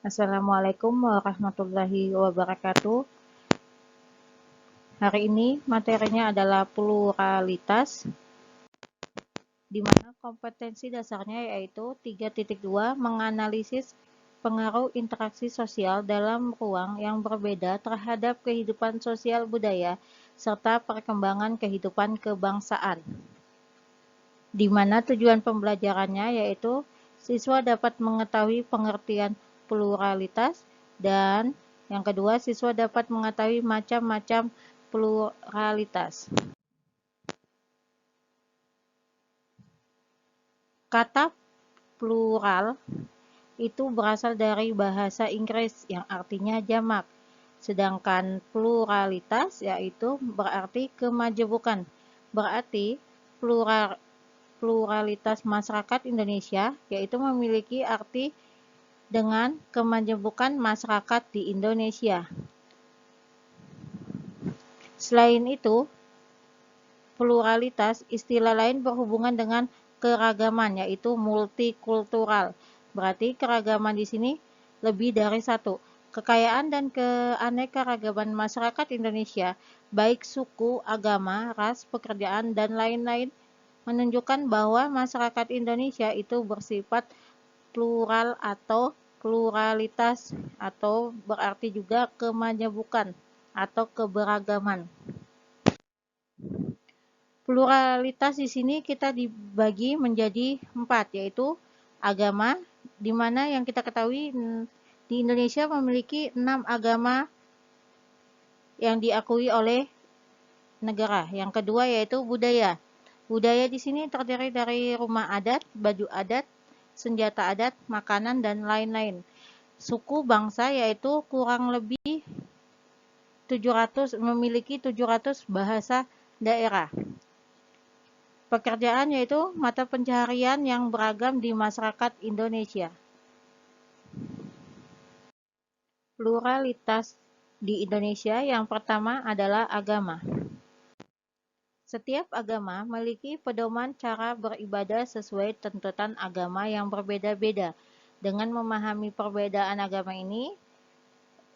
Assalamualaikum warahmatullahi wabarakatuh. Hari ini materinya adalah pluralitas, di mana kompetensi dasarnya yaitu 3.2 menganalisis pengaruh interaksi sosial dalam ruang yang berbeda terhadap kehidupan sosial budaya serta perkembangan kehidupan kebangsaan. Di mana tujuan pembelajarannya yaitu siswa dapat mengetahui pengertian pluralitas dan yang kedua siswa dapat mengetahui macam-macam pluralitas. Kata plural itu berasal dari bahasa Inggris yang artinya jamak, sedangkan pluralitas yaitu berarti kemajemukan. Berarti pluralitas masyarakat Indonesia yaitu memiliki arti dengan kemajemukan masyarakat di Indonesia. Selain itu, pluralitas istilah lain berhubungan dengan keragaman yaitu multikultural. Berarti keragaman di sini lebih dari satu. Kekayaan dan keanekaragaman masyarakat Indonesia, baik suku, agama, ras, pekerjaan, dan lain-lain, menunjukkan bahwa masyarakat Indonesia itu bersifat plural atau pluralitas atau berarti juga kemajemukan atau keberagaman. Pluralitas di sini kita dibagi menjadi 4, yaitu agama, di mana yang kita ketahui di Indonesia memiliki 6 agama yang diakui oleh negara. Yang kedua yaitu budaya. Budaya di sini terdiri dari rumah adat, baju adat, senjata adat, makanan, dan lain-lain. Suku bangsa yaitu kurang lebih 700 memiliki 700 bahasa daerah. Pekerjaan yaitu mata pencaharian yang beragam di masyarakat Indonesia. Pluralitas di Indonesia yang pertama adalah agama. Setiap agama memiliki pedoman cara beribadah sesuai tuntutan agama yang berbeda-beda. Dengan memahami perbedaan agama ini,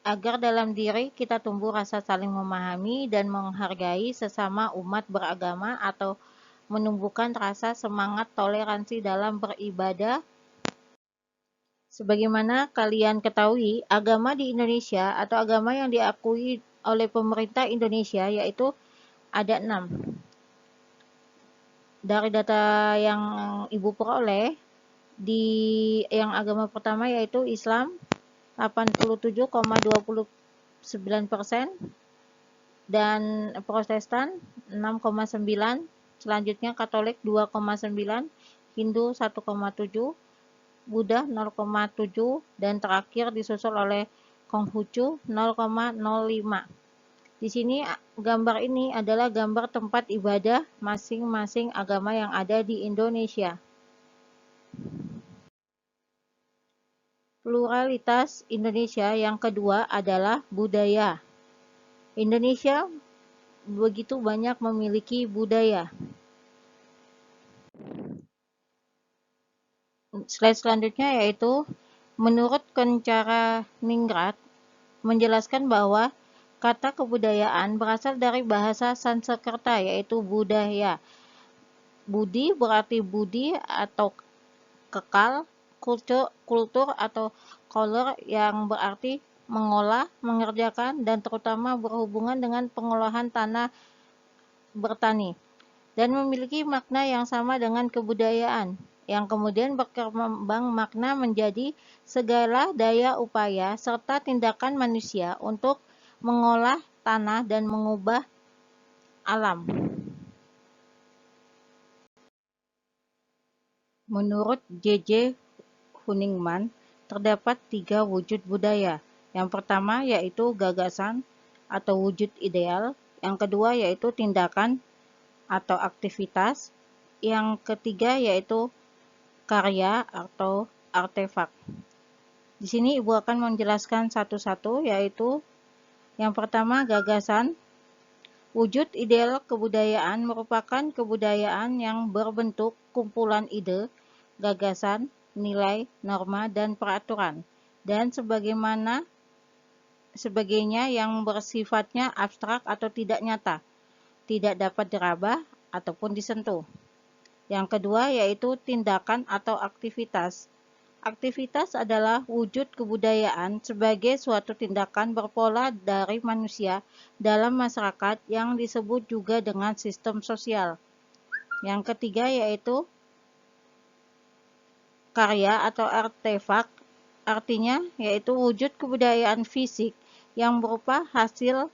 agar dalam diri kita tumbuh rasa saling memahami dan menghargai sesama umat beragama atau menumbuhkan rasa semangat toleransi dalam beribadah. Sebagaimana kalian ketahui, agama di Indonesia atau agama yang diakui oleh pemerintah Indonesia yaitu ada 6. Dari data yang Ibu peroleh, di yang agama pertama yaitu Islam 87,29%, dan Protestan 6,9%, selanjutnya Katolik 2,9%, Hindu 1,7%, Buddha 0,7%, dan terakhir disusul oleh Konghucu 0,05%. Di sini gambar ini adalah gambar tempat ibadah masing-masing agama yang ada di Indonesia. Pluralitas Indonesia yang kedua adalah budaya. Indonesia begitu banyak memiliki budaya. Slide selanjutnya yaitu menurut Koncara Ningrat menjelaskan bahwa kata kebudayaan berasal dari bahasa Sanskerta yaitu budaya. Budi berarti budi atau kekal, kultur atau color yang berarti mengolah, mengerjakan, dan terutama berhubungan dengan pengolahan tanah bertani, dan memiliki makna yang sama dengan kebudayaan, yang kemudian berkembang makna menjadi segala daya upaya serta tindakan manusia untuk mengolah tanah dan mengubah alam. Menurut J.J. Huningman, terdapat 3 wujud budaya. Yang pertama yaitu gagasan atau wujud ideal, yang kedua yaitu tindakan atau aktivitas, yang ketiga yaitu karya atau artefak. Di sini Ibu akan menjelaskan satu-satu, yaitu yang pertama gagasan. Wujud ideal kebudayaan merupakan kebudayaan yang berbentuk kumpulan ide, gagasan, nilai, norma, dan peraturan, dan sebagainya yang bersifatnya abstrak atau tidak nyata, tidak dapat diraba ataupun disentuh. Yang kedua yaitu tindakan atau aktivitas. Aktivitas adalah wujud kebudayaan sebagai suatu tindakan berpola dari manusia dalam masyarakat yang disebut juga dengan sistem sosial. Yang ketiga yaitu karya atau artefak, artinya yaitu wujud kebudayaan fisik yang berupa hasil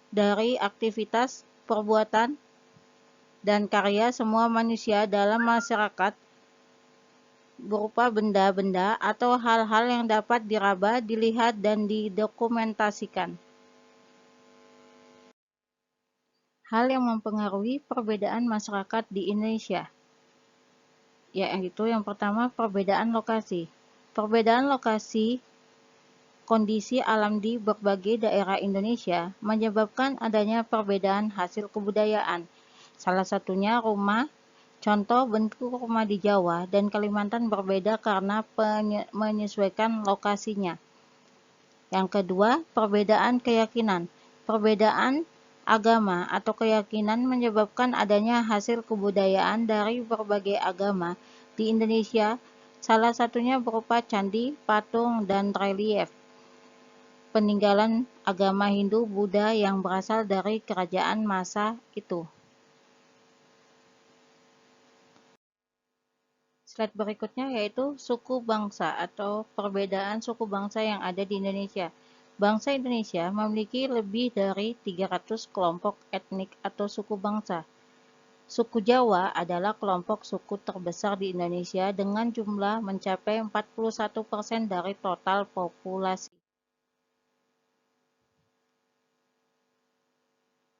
dari aktivitas, perbuatan, dan karya semua manusia dalam masyarakat berupa benda-benda atau hal-hal yang dapat diraba, dilihat, dan didokumentasikan. Hal yang mempengaruhi perbedaan masyarakat di Indonesia, yaitu yang pertama perbedaan lokasi. Perbedaan lokasi kondisi alam di berbagai daerah Indonesia menyebabkan adanya perbedaan hasil kebudayaan. Salah satunya rumah. Contoh bentuk rumah di Jawa dan Kalimantan berbeda karena menyesuaikan lokasinya. Yang kedua, perbedaan keyakinan. Perbedaan agama atau keyakinan menyebabkan adanya hasil kebudayaan dari berbagai agama di Indonesia. Salah satunya berupa candi, patung, dan relief peninggalan agama Hindu, Buddha yang berasal dari kerajaan masa itu. Slide berikutnya yaitu suku bangsa atau perbedaan suku bangsa yang ada di Indonesia. Bangsa Indonesia memiliki lebih dari 300 kelompok etnik atau suku bangsa. Suku Jawa adalah kelompok suku terbesar di Indonesia dengan jumlah mencapai 41% dari total populasi.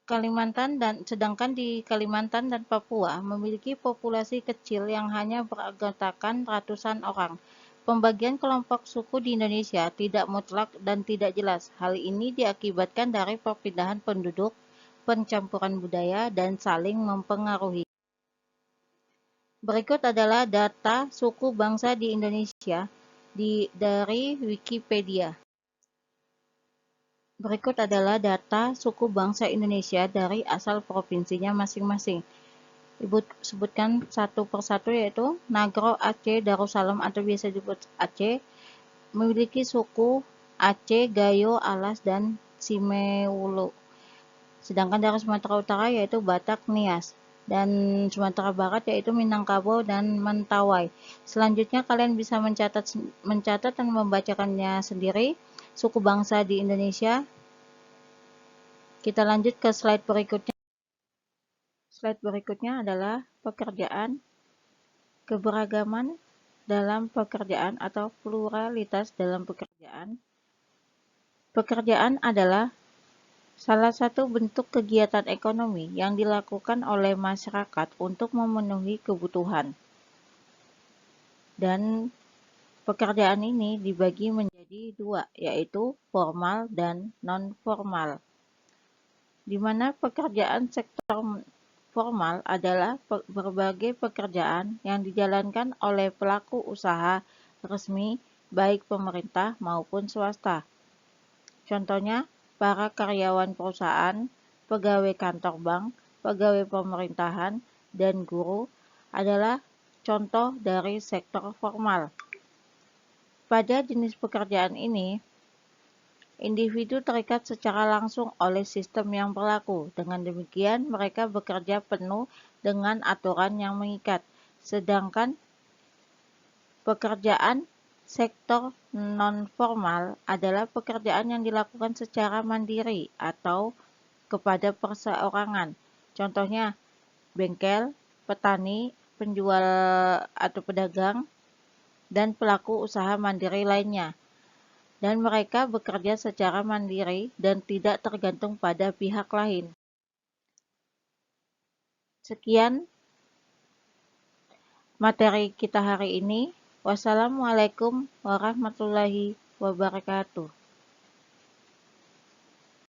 Sedangkan di Kalimantan dan Papua memiliki populasi kecil yang hanya beranggotakan ratusan orang. Pembagian kelompok suku di Indonesia tidak mutlak dan tidak jelas. Hal ini diakibatkan dari perpindahan penduduk, pencampuran budaya, dan saling mempengaruhi. Berikut adalah data suku bangsa di Indonesia dari Wikipedia. Berikut adalah data suku bangsa Indonesia dari asal provinsinya masing-masing. Ibu sebutkan satu persatu yaitu Nagro Aceh Darussalam atau biasa disebut Aceh memiliki suku Aceh, Gayo, Alas, dan Simewulu. Sedangkan dari Sumatera Utara yaitu Batak, Nias, dan Sumatera Barat yaitu Minangkabau dan Mentawai. Selanjutnya kalian bisa mencatat dan membacakannya sendiri suku bangsa di Indonesia. Kita lanjut ke slide berikutnya. Slide berikutnya adalah pekerjaan, keberagaman dalam pekerjaan atau pluralitas dalam pekerjaan. Pekerjaan adalah salah satu bentuk kegiatan ekonomi yang dilakukan oleh masyarakat untuk memenuhi kebutuhan. Dan pekerjaan ini dibagi menjadi dua, yaitu formal dan non-formal. Di mana pekerjaan sektor formal adalah berbagai pekerjaan yang dijalankan oleh pelaku usaha resmi, baik pemerintah maupun swasta. Contohnya, para karyawan perusahaan, pegawai kantor bank, pegawai pemerintahan, dan guru adalah contoh dari sektor formal. Pada jenis pekerjaan ini, individu terikat secara langsung oleh sistem yang berlaku. Dengan demikian, mereka bekerja penuh dengan aturan yang mengikat. Sedangkan pekerjaan sektor non-formal adalah pekerjaan yang dilakukan secara mandiri atau kepada perseorangan. Contohnya, bengkel, petani, penjual atau pedagang, dan pelaku usaha mandiri lainnya. Dan mereka bekerja secara mandiri dan tidak tergantung pada pihak lain. Sekian materi kita hari ini. Wassalamualaikum warahmatullahi wabarakatuh.